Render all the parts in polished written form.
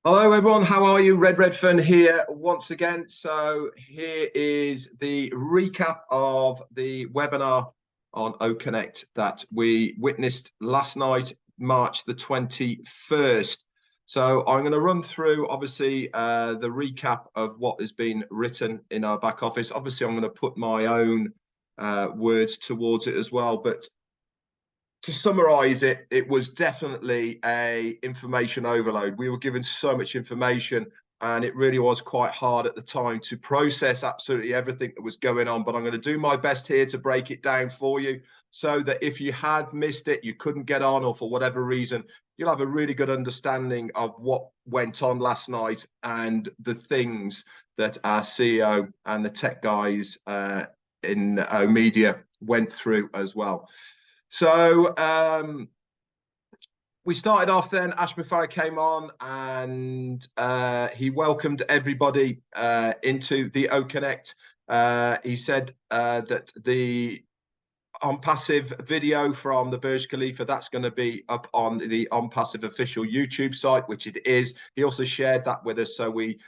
Hello everyone, how are you? Redfern here once again. So here is the recap of the webinar on OConnect that we witnessed last night, March the 21st. So I'm going to run through obviously the recap of what has been written in our back office. Obviously I'm going to put my own words towards it as well, but to summarize it, it was definitely a information overload. We were given so much information, and it really was quite hard at the time to process absolutely everything that was going on. But I'm going to do my best here to break it down for you so that if you had missed it, you couldn't get on, or for whatever reason, you'll have a really good understanding of what went on last night and the things that our CEO and the tech guys in media went through as well. So we started off then, Ash Mufareh came on and he welcomed everybody into the OConnect. He said that the Onpassive video from the Burj Khalifa, that's going to be up on the Onpassive official YouTube site, which it is. He also shared that with us so we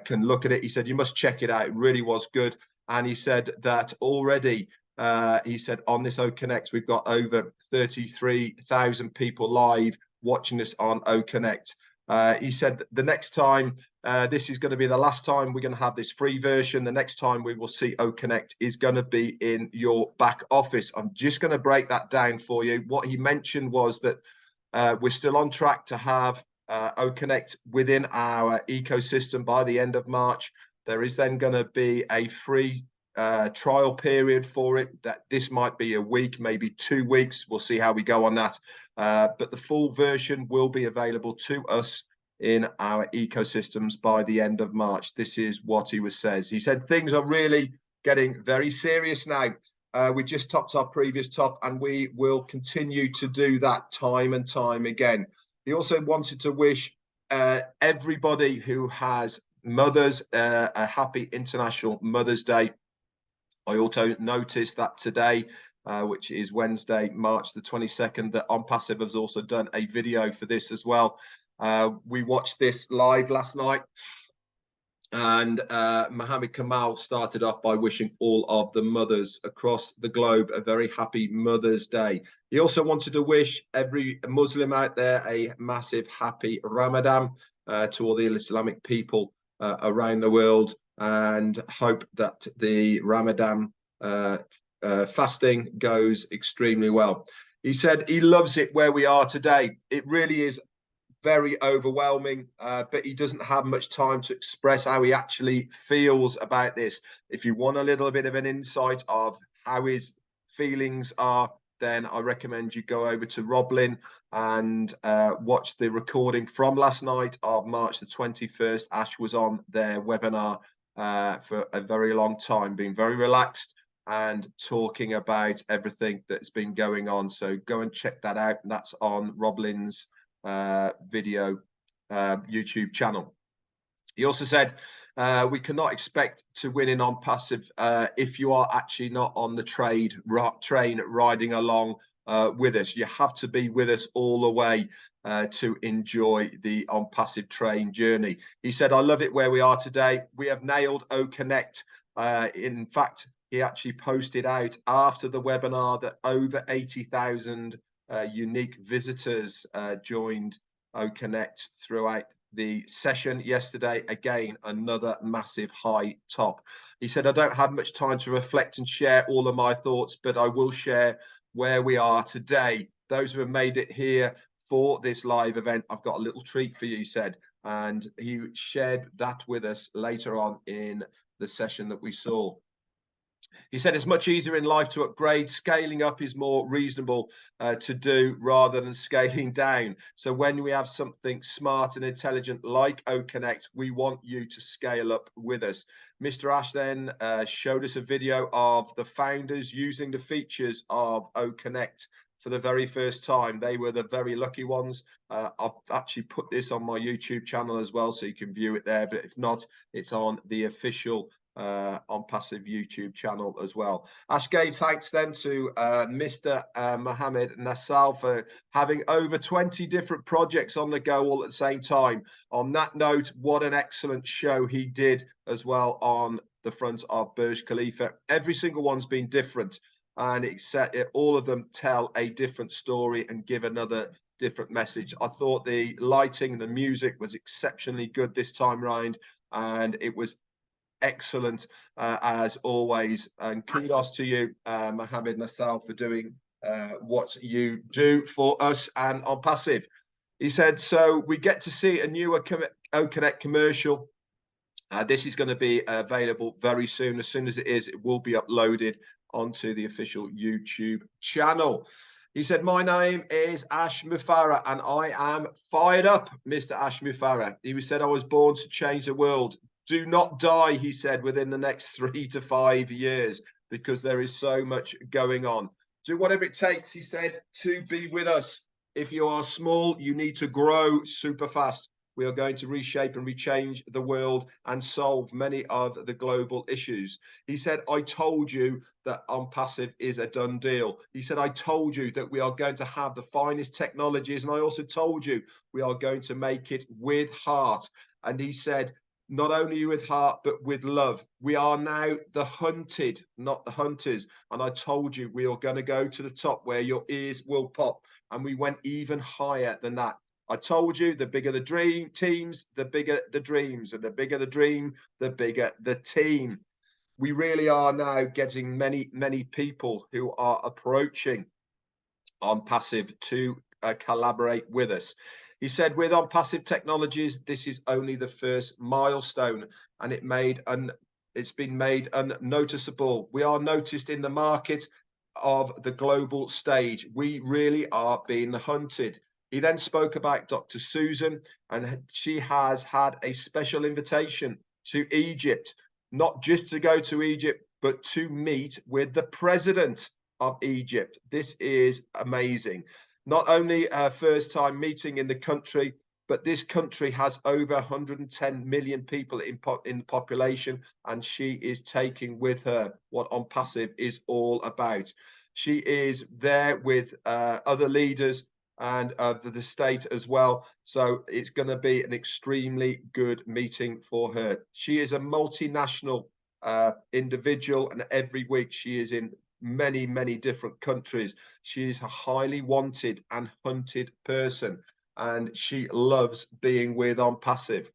can look at it. He said, you must check it out. It really was good. And he said that already he said on this OConnect, we've got over 33,000 people live watching us on OConnect. He said the next time, this is going to be the last time we're going to have this free version. The next time we will see OConnect is going to be in your back office. I'm just going to break that down for you. What he mentioned was that we're still on track to have OConnect within our ecosystem by the end of March. There is then going to be a free trial period for it. That this might be a week, maybe 2 weeks. We'll see how we go on that. But the full version will be available to us in our ecosystems by the end of March. This is what he says. He said things are really getting very serious now. We just topped our previous top, and we will continue to do that time and time again. He also wanted to wish everybody who has mothers a happy International Mother's Day. I also noticed that today, which is Wednesday, March the 22nd, that Onpassive has also done a video for this as well. We watched this live last night, and Mohammed Kamal started off by wishing all of the mothers across the globe a very happy Mother's Day. He also wanted to wish every Muslim out there a massive happy Ramadan to all the Islamic people around the world, and hope that the Ramadan fasting goes extremely well. He said he loves it where we are today. It really is very overwhelming, but he doesn't have much time to express how he actually feels about this. If you want a little bit of an insight of how his feelings are, then I recommend you go over to Roblin and watch the recording from last night of March the 21st. Ash was on their webinar for a very long time, being very relaxed and talking about everything that's been going on. So go and check that out. And that's on Roblin's video YouTube channel. He also said we cannot expect to win in Onpassive if you are actually not on the train riding along with us. You have to be with us all the way to enjoy the Onpassive train journey. He said, I love it where we are today. We have nailed OConnect. In fact, he actually posted out after the webinar that over 80,000 unique visitors joined OConnect throughout the session yesterday. Again, another massive high top. He said, I don't have much time to reflect and share all of my thoughts, but I will share where we are today. Those who have made it here for this live event, I've got a little treat for you, he said. And he shared that with us later on in the session that we saw. He said it's much easier in life to upgrade. Scaling up is more reasonable to do rather than scaling down. So when we have something smart and intelligent like OConnect, we want you to scale up with us. Mr. Ash then showed us a video of the founders using the features of OConnect for the very first time. They were the very lucky ones. I've actually put this on my YouTube channel as well, so you can view it there. But if not, it's on the official Onpassive YouTube channel as well. Ash gave thanks then to Mr. Mohammed Nassal for having over 20 different projects on the go all at the same time. On that note, what an excellent show he did as well on the front of Burj Khalifa. Every single one's been different, and all of them tell a different story and give another different message. I thought the lighting and the music was exceptionally good this time round, and it was excellent as always. And kudos to you, Mohammed Nassal, for doing what you do for us and Onpassive. He said, so we get to see a newer OConnect commercial. This is going to be available very soon. As soon as it is, it will be uploaded onto the official YouTube channel. He said, my name is Ash Mufareh and I am fired up, Mr. Ash Mufareh. He said, I was born to change the world. Do not die, he said, within the next 3 to 5 years, because there is so much going on. Do whatever it takes, he said, to be with us. If you are small, you need to grow super fast. We are going to reshape and rechange the world and solve many of the global issues. He said, I told you that Onpassive is a done deal. He said, I told you that we are going to have the finest technologies. And I also told you we are going to make it with heart. And he said, not only with heart, but with love. We are now the hunted, not the hunters. And I told you we are going to go to the top where your ears will pop. And we went even higher than that. I told you the bigger the dream teams, the bigger the dreams, and the bigger the dream, the bigger the team. We really are now getting many, many people who are approaching Onpassive to collaborate with us. He said, with Onpassive Technologies, this is only the first milestone, and it's been made unnoticeable. We are noticed in the market of the global stage. We really are being hunted. He then spoke about Dr. Susan, and she has had a special invitation to Egypt, not just to go to Egypt, but to meet with the president of Egypt. This is amazing. Not only a first time meeting in the country, but this country has over 110 million people in the population, and she is taking with her what Onpassive is all about. She is there with other leaders and of the state as well. So it's going to be an extremely good meeting for her. She is a multinational individual, and every week she is in many, many different countries. She is a highly wanted and hunted person, and she loves being with Onpassive.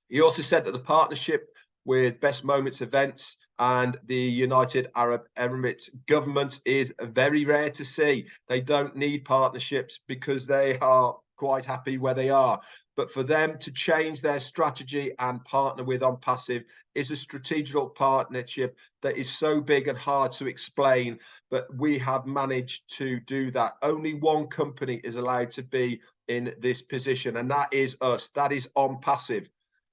He also said that the partnership with Best Moments Events and the United Arab Emirates government is very rare to see. They don't need partnerships because they are quite happy where they are. But for them to change their strategy and partner with Onpassive is a strategic partnership that is so big and hard to explain, but we have managed to do that. Only one company is allowed to be in this position, and that is us. That is Onpassive.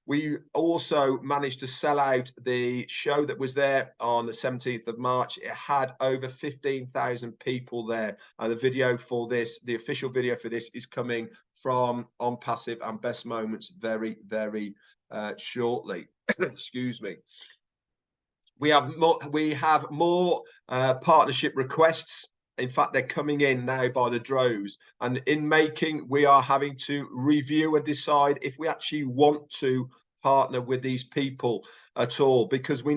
We also managed to sell out the show that was there on the 17th of March. It had over 15,000 people there. And the video for this, the official video for this, is coming from Onpassive and Best Moments very, very shortly. Excuse me. We have more partnership requests. In fact, they're coming in now by the droves. And in making, we are having to review and decide if we actually want to partner with these people at all, because we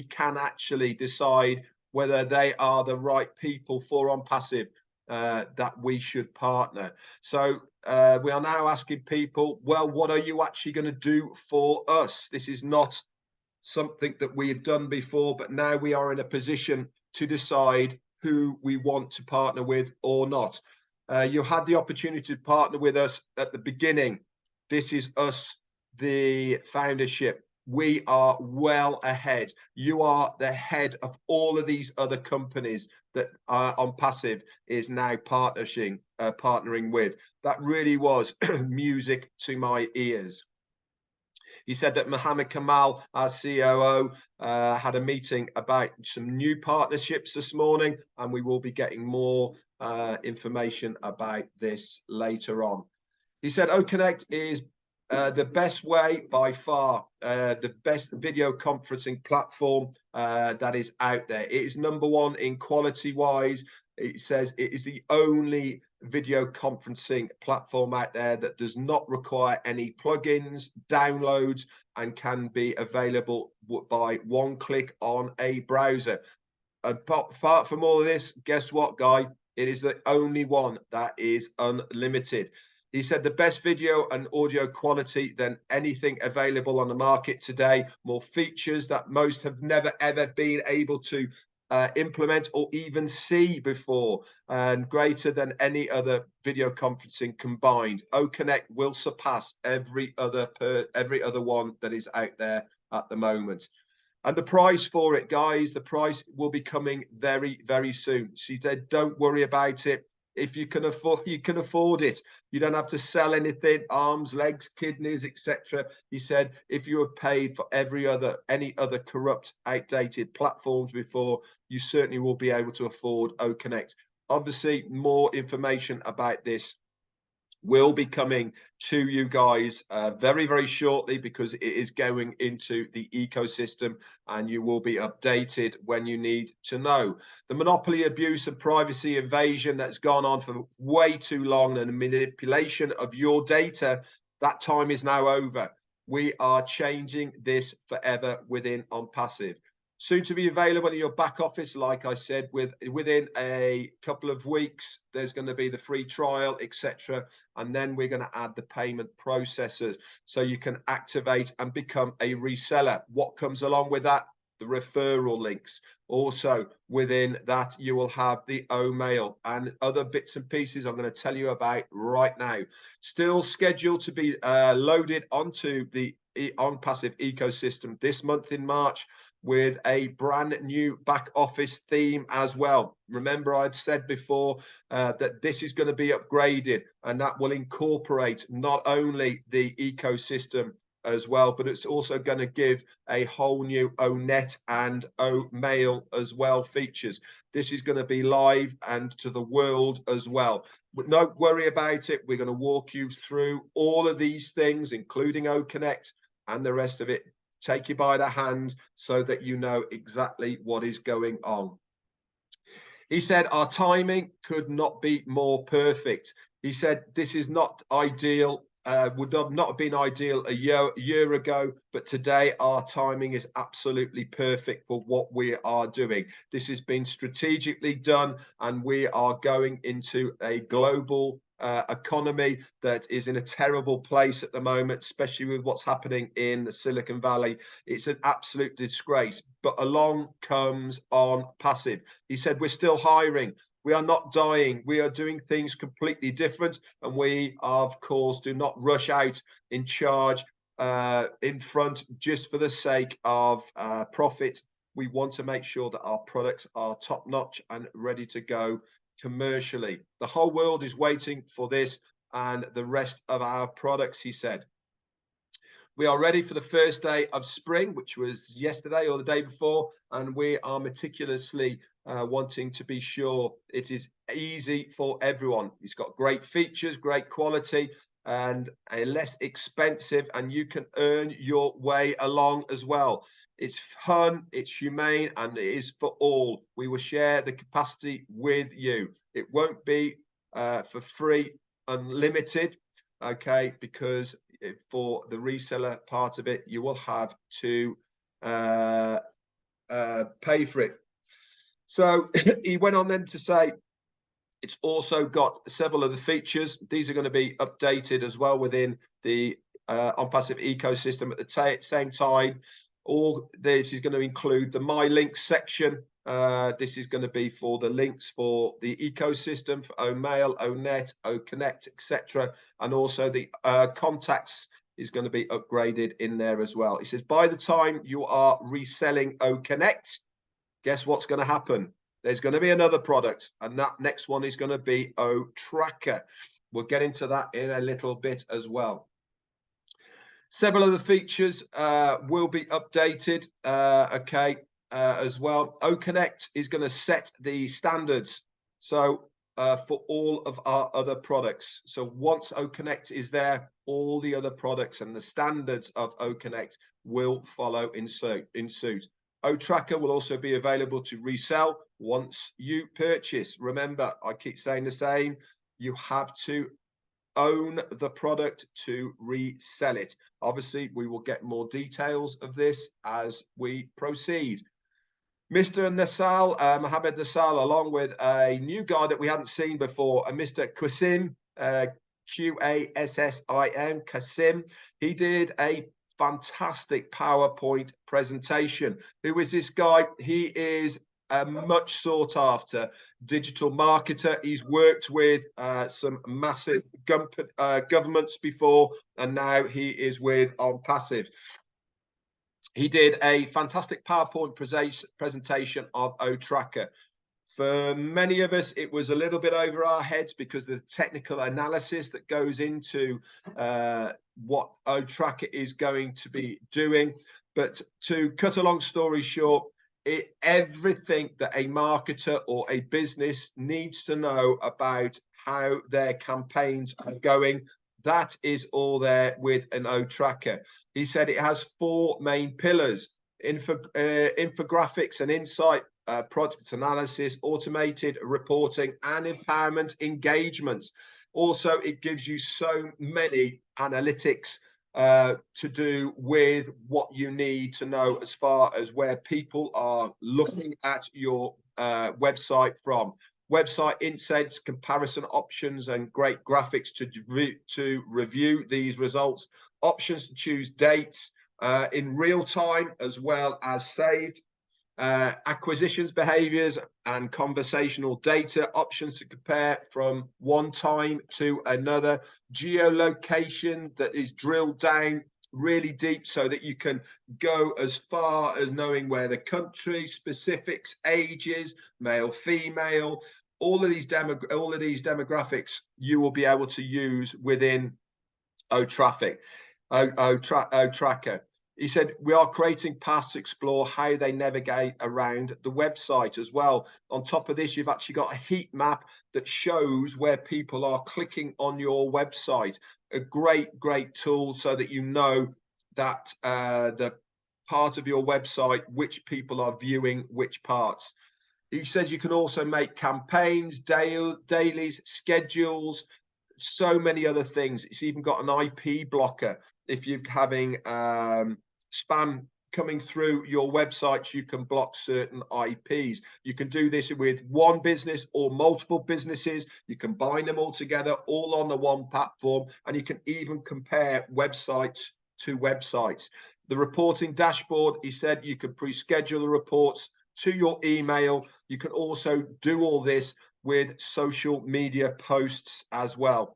can actually decide whether they are the right people for Onpassive that we should partner. So we are now asking people, well, what are you actually going to do for us? This is not something that we have done before, but now we are in a position to decide who we want to partner with or not. You had the opportunity to partner with us at the beginning. This is us, the foundership. We are well ahead. You are the head of all of these other companies that Onpassive is now partnering with. That really was music to my ears. He said that Mohammed Kamal, our COO, had a meeting about some new partnerships this morning, and we will be getting more information about this later on. He said OConnect is The best way by far, the best video conferencing platform that is out there. It is #1 in quality wise. It says it is the only video conferencing platform out there that does not require any plugins, downloads, and can be available by one click on a browser. Apart from all of this, guess what, Guy? It is the only one that is unlimited. He said the best video and audio quality than anything available on the market today. More features that most have never, ever been able to implement or even see before, and greater than any other video conferencing combined. OConnect will surpass every other one that is out there at the moment. And the price for it, guys, the price will be coming very, very soon. She said, don't worry about it. If you can afford it. You don't have to sell anything, arms, legs, kidneys, etc. He said, if you were paid for any other corrupt, outdated platforms before, you certainly will be able to afford OConnect. Obviously, more information about this will be coming to you guys very, very shortly, because it is going into the ecosystem and you will be updated when you need to know. The monopoly abuse and privacy invasion that's gone on for way too long, and the manipulation of your data, that time is now over. We are changing this forever within Onpassive. Soon to be available in your back office, like I said, within a couple of weeks. There's going to be the free trial, etc. And then we're going to add the payment processors so you can activate and become a reseller. What comes along with that? The referral links. Also, within that, you will have the mail and other bits and pieces I'm going to tell you about right now. Still scheduled to be loaded onto the Onpassive ecosystem this month in March, with a brand new back office theme as well. Remember, I've said before that this is going to be upgraded, and that will incorporate not only the ecosystem as well, but it's also going to give a whole new ONet and OMail as well features. This is going to be live and to the world as well. But don't worry about it. We're going to walk you through all of these things, including OConnect and the rest of it. Take you by the hand so that you know exactly what is going on. He said our timing could not be more perfect. He said this is not ideal, would have not been ideal a year ago, but today our timing is absolutely perfect for what we are doing. This has been strategically done, and we are going into a global economy that is in a terrible place at the moment, especially with what's happening in the Silicon Valley. It's an absolute disgrace. But along comes Onpassive. He said, we're still hiring. We are not dying. We are doing things completely different. And we, of course, do not rush out in charge in front just for the sake of profit. We want to make sure that our products are top notch and ready to go commercially. The whole world is waiting for this and the rest of our products, he said. We are ready for the first day of spring, which was yesterday or the day before, and we are meticulously wanting to be sure it is easy for everyone. It's got great features, great quality, and a less expensive, and you can earn your way along as well. It's fun, it's humane, and it is for all. We will share the capacity with you. It won't be for free, unlimited, okay, because for the reseller part of it, you will have to pay for it. So he went on then to say, it's also got several of the features. These are going to be updated as well within the Onpassive ecosystem at the same time. All this is going to include the My Links section. This is going to be for the links for the ecosystem, for OMail, ONet, OConnect, etc. And also the contacts is going to be upgraded in there as well. He says, by the time you are reselling OConnect, guess what's going to happen? There's going to be another product, and that next one is going to be OTracker. We'll get into that in a little bit as well. Several of the features will be updated, as well. OConnect is going to set the standards. So for all of our other products. So once OConnect is there, all the other products and the standards of OConnect will follow in suit. OTracker will also be available to resell once you purchase. Remember, I keep saying the same, you have to own the product to resell it. Obviously, we will get more details of this as we proceed. Mr. Nasal, Mohammed Nasal, along with a new guy that we hadn't seen before, and Mr. Qasim, Qassim, Qasim. He did a fantastic PowerPoint presentation. Who is this guy? He is a much sought after digital marketer. He's worked with some massive governments before, and now he is with Onpassive. He did a fantastic PowerPoint presentation of OTracker. For many of us, it was a little bit over our heads because of the technical analysis that goes into what OTracker is going to be doing. But to cut a long story short, everything that a marketer or a business needs to know about how their campaigns are going, that is all there with an OTracker. He said it has 4 main pillars: infographics and insight, product analysis, automated reporting, and empowerment engagements. Also, it gives you so many analytics to do with what you need to know as far as where people are looking at your website from. Website insights, comparison options, and great graphics to review these results. Options to choose dates in real time as well as saved. Acquisitions behaviors and conversational data. Options to compare from one time to another. Geolocation that is drilled down really deep so that you can go as far as knowing where the country, specifics, ages, male, female, all of these demographics you will be able to use within OTracker. He said, we are creating paths to explore how they navigate around the website as well. On top of this, you've actually got a heat map that shows where people are clicking on your website. A great tool so that you know that the part of your website, which people are viewing which parts. He says you can also make campaigns, dailies, schedules, so many other things. It's even got an IP blocker. If you're having spam coming through your websites, you can block certain IPs. You can do this with one business or multiple businesses. You can bind them all together, all on the one platform, and you can even compare websites to websites. The reporting dashboard, he said you could pre-schedule the reports to your email. You can also do all this with social media posts as well.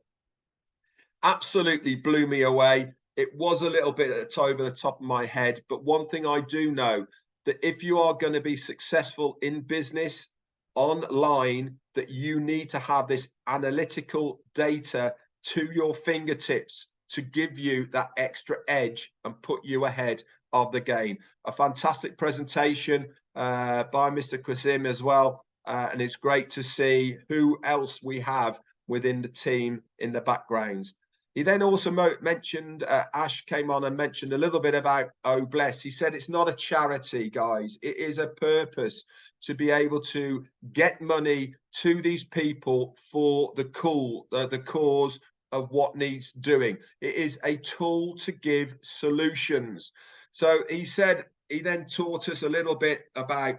Absolutely blew me away. It was a little bit over the top of my head, but one thing I do know, that if you are going to be successful in business online, that you need to have this analytical data to your fingertips to give you that extra edge and put you ahead of the game. A fantastic presentation by Mr. Qasim as well, and it's great to see who else we have within the team in the background. He then also mentioned, Ash came on and mentioned a little bit about Oh Bless. He said it's not a charity, guys. It is a purpose to be able to get money to these people for the cause of what needs doing. It is a tool to give solutions. So he said, he then taught us a little bit about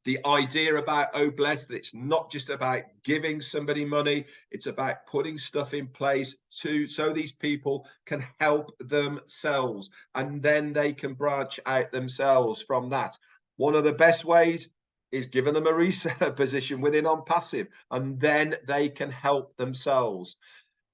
the idea about Oh Bless, that it's not just about giving somebody money, it's about putting stuff in place so these people can help themselves, and then they can branch out themselves from that. One of the best ways is giving them a reseller position within Onpassive, and then they can help themselves.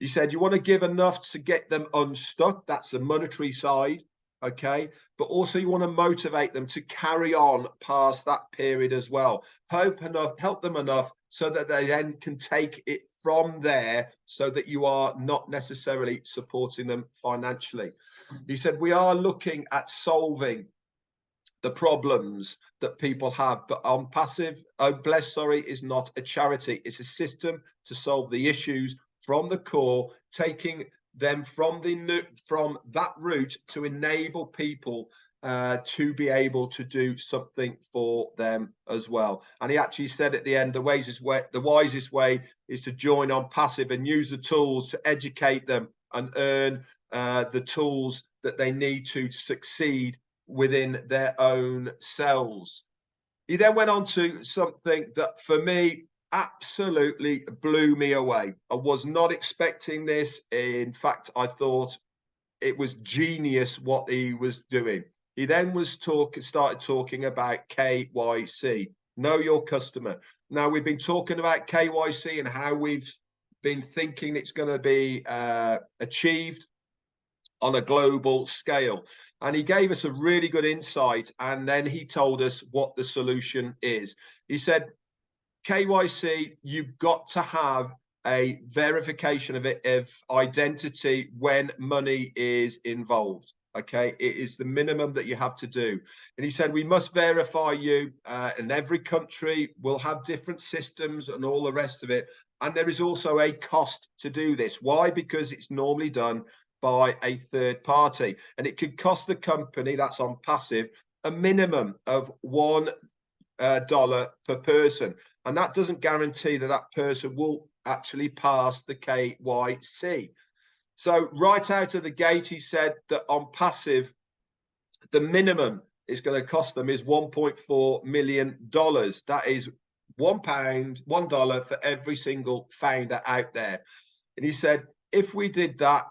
He said you want to give enough to get them unstuck. That's the monetary side. Okay, but also you want to motivate them to carry on past that period as well. Help them enough so that they then can take it from there, so that you are not necessarily supporting them financially. He said we are looking at solving the problems that people have. But Onpassive, is not a charity. It's a system to solve the issues from the core, taking them from that route to enable people to be able to do something for them as well. And he actually said at the end, the wisest way is to join Onpassive and use the tools to educate them and earn the tools that they need to succeed within their own selves. He then went on to something that for me absolutely blew me away. I was not expecting this. In fact, I thought it was genius what he was doing. He then started talking about KYC, know your customer. Now, we've been talking about KYC and how we've been thinking it's going to be achieved on a global scale. And he gave us a really good insight. And then he told us what the solution is. He said, KYC, you've got to have a verification of identity when money is involved. Okay, it is the minimum that you have to do. And he said, we must verify you, and every country will have different systems and all the rest of it. And there is also a cost to do this. Why? Because it's normally done by a third party, and it could cost the company that's Onpassive a minimum of $1 per person, and that doesn't guarantee that that person will actually pass the KYC. So right out of the gate, he said that Onpassive, the minimum is going to cost them is $1.4 million. That is $1 for every single founder out there. And he said, if we did that,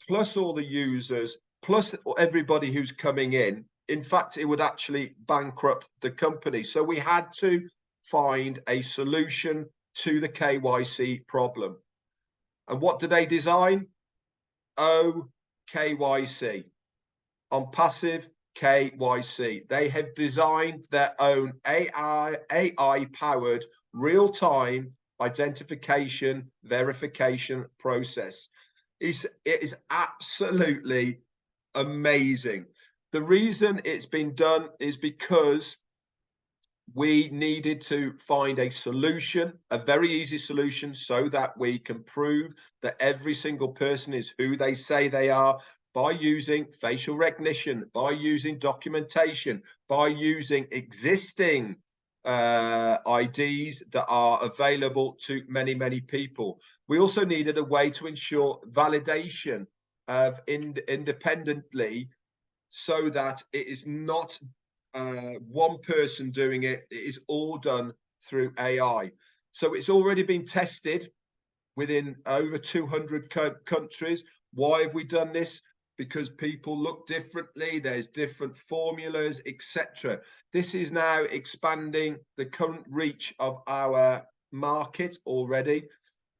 plus all the users, plus everybody who's coming in fact, it would actually bankrupt the company. So we had to find a solution to the KYC problem. And what did they design? KYC, Onpassive KYC. They have designed their own AI-powered real-time identification verification process. It is absolutely amazing. The reason it's been done is because we needed to find a solution, a very easy solution, so that we can prove that every single person is who they say they are by using facial recognition, by using documentation, by using existing IDs that are available to many, many people. We also needed a way to ensure validation of independently, so that it is not one person doing it. It is all done through AI. So it's already been tested within over 200 countries. Why have we done this? Because people look differently. There's different formulas, etc. This is now expanding the current reach of our market already.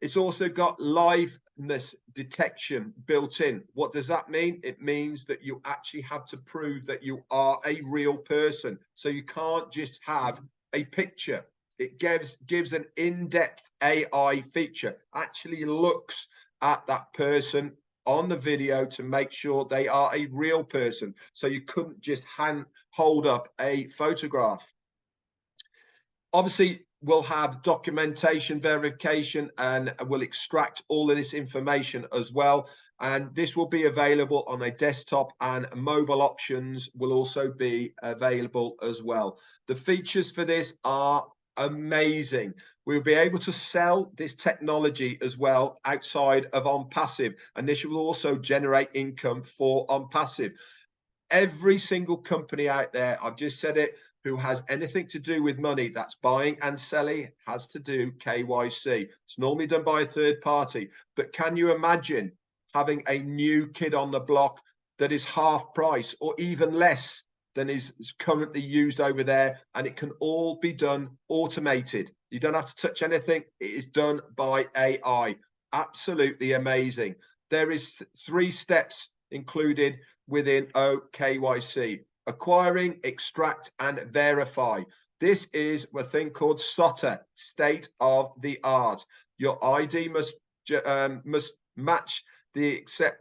It's also got liveness detection built in. What does that mean? It means that you actually have to prove that you are a real person. So you can't just have a picture. It gives an in-depth AI feature, actually looks at that person on the video to make sure they are a real person. So you couldn't just hold up a photograph. Obviously, we'll have documentation verification, and we'll extract all of this information as well. And this will be available on a desktop, and mobile options will also be available as well. The features for this are amazing. We'll be able to sell this technology as well outside of Onpassive, and this will also generate income for Onpassive. Every single company out there, I've just said it, who has anything to do with money, that's buying and selling, has to do KYC. It's normally done by a third party. But can you imagine having a new kid on the block that is half price or even less than is currently used over there, and it can all be done automated? You don't have to touch anything. It is done by AI. Absolutely amazing. There is 3 steps included within KYC: acquiring, extract, and verify. This is a thing called SOTA, state of the art. Your ID must match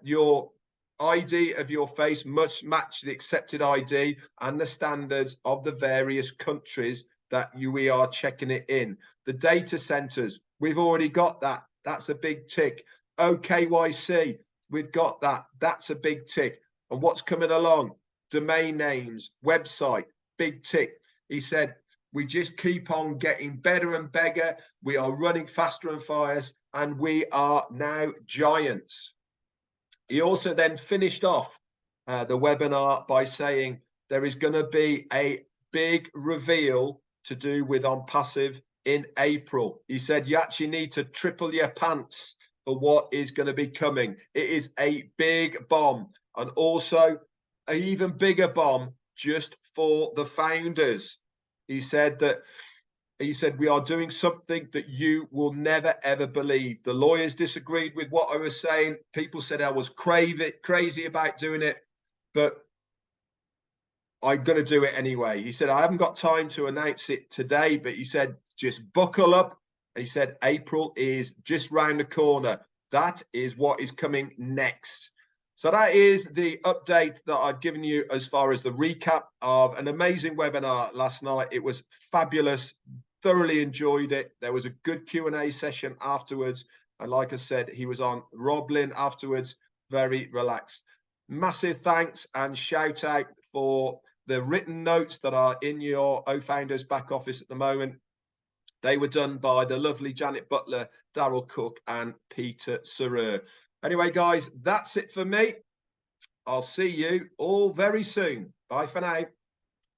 your ID of your face must match the accepted ID and the standards of the various countries that we are checking it in. The data centers, we've already got that. That's a big tick. OKYC, we've got that. That's a big tick. And what's coming along? Domain names, website, big tick. He said, we just keep on getting better and bigger. We are running faster and fast, and we are now giants. He also then finished off the webinar by saying there is going to be a big reveal to do with Onpassive in April. He said you actually need to triple your pants for what is going to be coming. It is a big bomb, and also an even bigger bomb just for the founders. He said we are doing something that you will never ever believe. The lawyers disagreed with what I was saying. People said I was crazy about doing it, but I'm going to do it anyway. He said, I haven't got time to announce it today, but he said, just buckle up. And he said, April is just round the corner. That is what is coming next. So that is the update that I've given you as far as the recap of an amazing webinar last night. It was fabulous. Thoroughly enjoyed it. There was a good Q&A session afterwards. And like I said, he was on Roblin afterwards, very relaxed. Massive thanks and shout out for the written notes that are in your OFounders back office at the moment. They were done by the lovely Janet Butler, Daryl Cook, and Peter Sarer. Anyway, guys, that's it for me. I'll see you all very soon. Bye for now.